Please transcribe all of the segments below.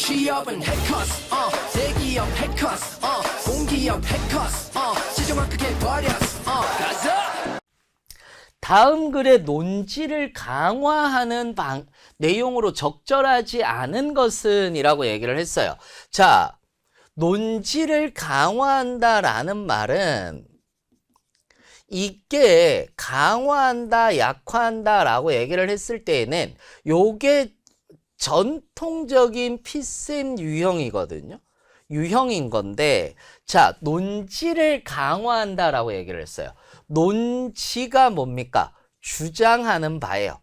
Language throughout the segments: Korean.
취업은 해커스 대기업 해커스 공기업 해커스 시정을 크게 버렸어 가자. 다음 글의 논지를 강화하는 내용으로 적절하지 않은 것은 이라고 얘기를 했어요. 자, 논지를 강화한다라는 말은 이게 강화한다, 약화한다 라고 얘기를 했을 때에는 요게 전통적인 피셈 유형이거든요. 유형인 건데, 자, 논지를 강화한다 라고 얘기를 했어요. 논지가 뭡니까? 주장하는 바예요.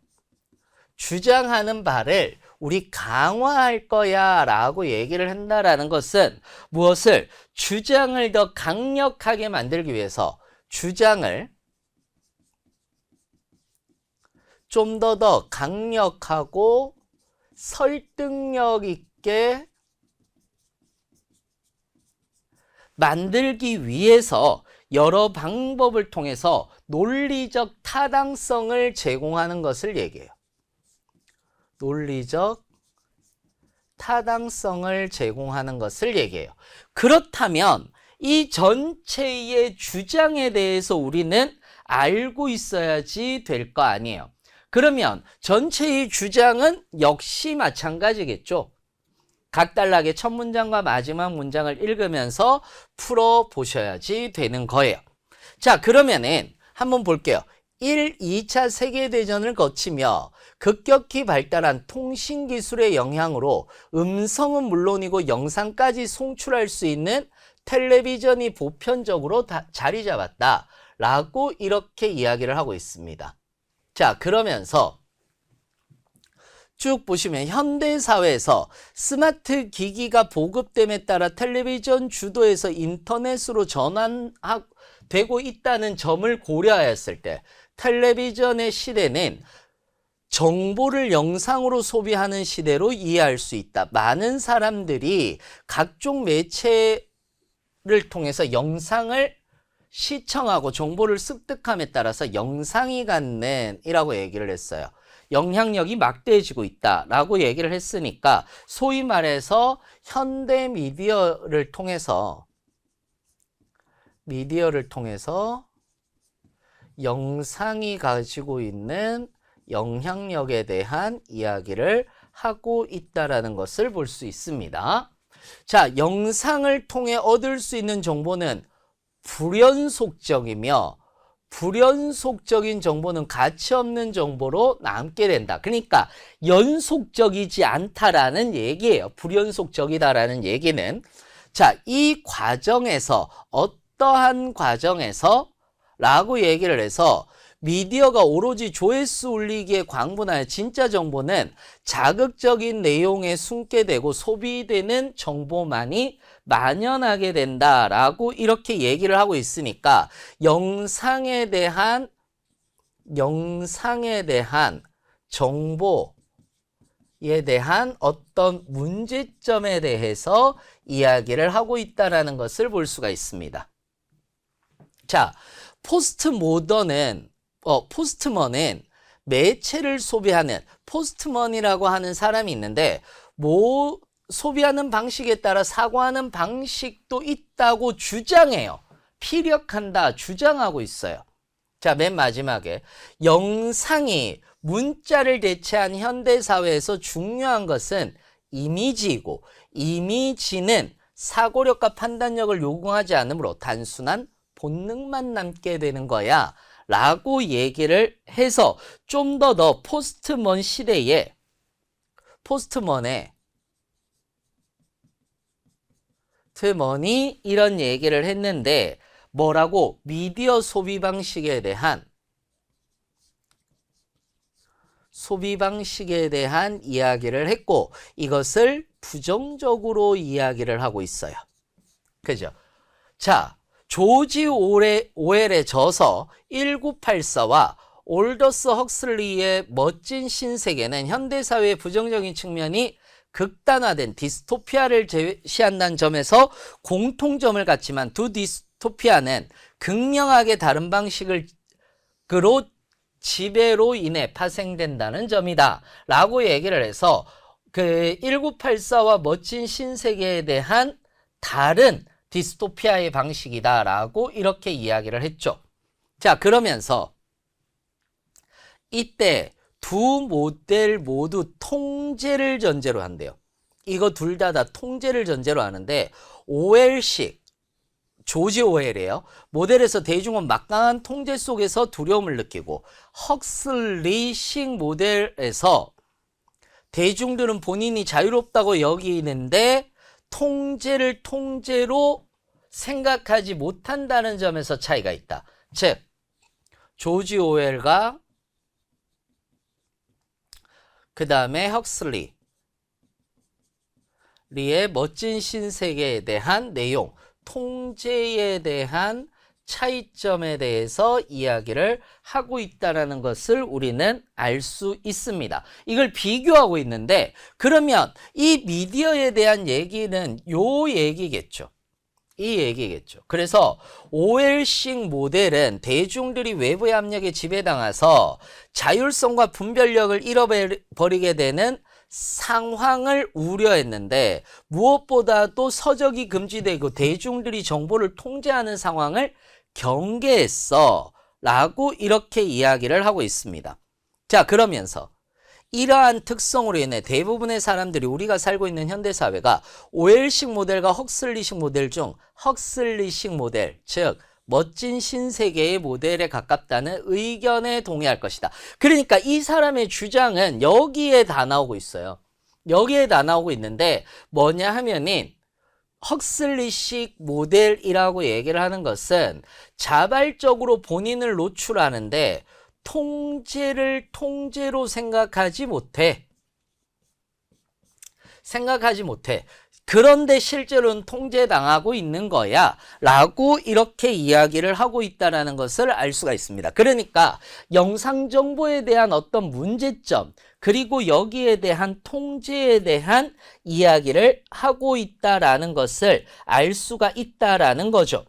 주장하는 바를 우리 강화할 거야 라고 얘기를 한다라는 것은 무엇을? 주장을 더 강력하게 만들기 위해서 주장을 좀 더 강력하고 설득력 있게 만들기 위해서 여러 방법을 통해서 논리적 타당성을 제공하는 것을 얘기해요. 논리적 타당성을 제공하는 것을 얘기해요. 그렇다면 이 전체의 주장에 대해서 우리는 알고 있어야지 될 거 아니에요. 그러면 전체의 주장은 역시 마찬가지겠죠. 각달나게 첫 문장과 마지막 문장을 읽으면서 풀어보셔야지 되는 거예요. 자, 그러면은 한번 볼게요. 1, 2차 세계대전을 거치며 급격히 발달한 통신기술의 영향으로 음성은 물론이고 영상까지 송출할 수 있는 텔레비전이 보편적으로 자리 잡았다 라고 이렇게 이야기를 하고 있습니다. 자, 그러면서 쭉 보시면 현대사회에서 스마트 기기가 보급됨에 따라 텔레비전 주도에서 인터넷으로 전환되고 있다는 점을 고려하였을 때 텔레비전의 시대는 정보를 영상으로 소비하는 시대로 이해할 수 있다. 많은 사람들이 각종 매체를 통해서 영상을 시청하고 정보를 습득함에 따라서 영상이 갖는 이라고 얘기를 했어요. 영향력이 막대해지고 있다라고 얘기를 했으니까 소위 말해서 현대 미디어를 통해서 영상이 가지고 있는 영향력에 대한 이야기를 하고 있다라는 것을 볼 수 있습니다. 자, 영상을 통해 얻을 수 있는 정보는 불연속적이며 불연속적인 정보는 가치 없는 정보로 남게 된다. 그러니까 연속적이지 않다라는 얘기예요. 불연속적이다라는 얘기는. 자, 이 과정에서 어떠한 과정에서 라고 얘기를 해서 미디어가 오로지 조회수 올리기에 광분하여 진짜 정보는 자극적인 내용에 숨게 되고 소비되는 정보만이 만연하게 된다라고 이렇게 얘기를 하고 있으니까 영상에 대한 정보에 대한 어떤 문제점에 대해서 이야기를 하고 있다라는 것을 볼 수가 있습니다. 자, 포스트먼은 매체를 소비하는 포스트먼이라고 하는 사람이 있는데 소비하는 방식에 따라 사고하는 방식도 있다고 주장해요. 피력한다, 주장하고 있어요. 자, 맨 마지막에 영상이 문자를 대체한 현대사회에서 중요한 것은 이미지이고 이미지는 사고력과 판단력을 요구하지 않으므로 단순한 본능만 남게 되는 거야 라고 얘기를 해서 좀 더 포스트먼 시대에 포스트먼이 이런 얘기를 했는데 뭐라고? 미디어 소비 방식에 대한 이야기를 했고 이것을 부정적으로 이야기를 하고 있어요. 그죠? 자, 조지 오웰의 저서 1984와 올더스 헉슬리의 멋진 신세계는 현대사회의 부정적인 측면이 극단화된 디스토피아를 제시한다는 점에서 공통점을 갖지만 두 디스토피아는 극명하게 다른 방식으로 지배로 인해 파생된다는 점이다 라고 얘기를 해서 그 1984와 멋진 신세계에 대한 다른 디스토피아의 방식이다라고 이렇게 이야기를 했죠. 자, 그러면서 이때 두 모델 모두 통제를 전제로 한대요. 이거 둘 다 통제를 전제로 하는데 오웰식 조지 오웰이에요. 모델에서 대중은 막강한 통제 속에서 두려움을 느끼고 헉슬리식 모델에서 대중들은 본인이 자유롭다고 여기는데 통제를 통제로 생각하지 못한다는 점에서 차이가 있다. 즉 조지 오웰과 그 다음에 헉슬리의 멋진 신세계에 대한 내용, 통제에 대한 차이점에 대해서 이야기를 하고 있다는 것을 우리는 알 수 있습니다. 이걸 비교하고 있는데 그러면 이 미디어에 대한 얘기는 요 얘기겠죠. 이 얘기겠죠. 그래서 오웰식 모델은 대중들이 외부의 압력에 지배당해서 자율성과 분별력을 잃어버리게 되는 상황을 우려했는데 무엇보다도 서적이 금지되고 대중들이 정보를 통제하는 상황을 경계했어 라고 이렇게 이야기를 하고 있습니다. 자, 그러면서 이러한 특성으로 인해 대부분의 사람들이 우리가 살고 있는 현대사회가 오웰식 모델과 헉슬리식 모델 중 헉슬리식 모델, 즉 멋진 신세계의 모델에 가깝다는 의견에 동의할 것이다. 그러니까 이 사람의 주장은 여기에 다 나오고 있어요. 여기에 다 나오고 있는데 뭐냐 하면은 헉슬리식 모델이라고 얘기를 하는 것은 자발적으로 본인을 노출하는데 통제를 통제로 생각하지 못해. 그런데 실제로는 통제당하고 있는 거야 라고 이렇게 이야기를 하고 있다는 것을 알 수가 있습니다. 그러니까 영상 정보에 대한 어떤 문제점 그리고 여기에 대한 통제에 대한 이야기를 하고 있다는 것을 알 수가 있다는 거죠.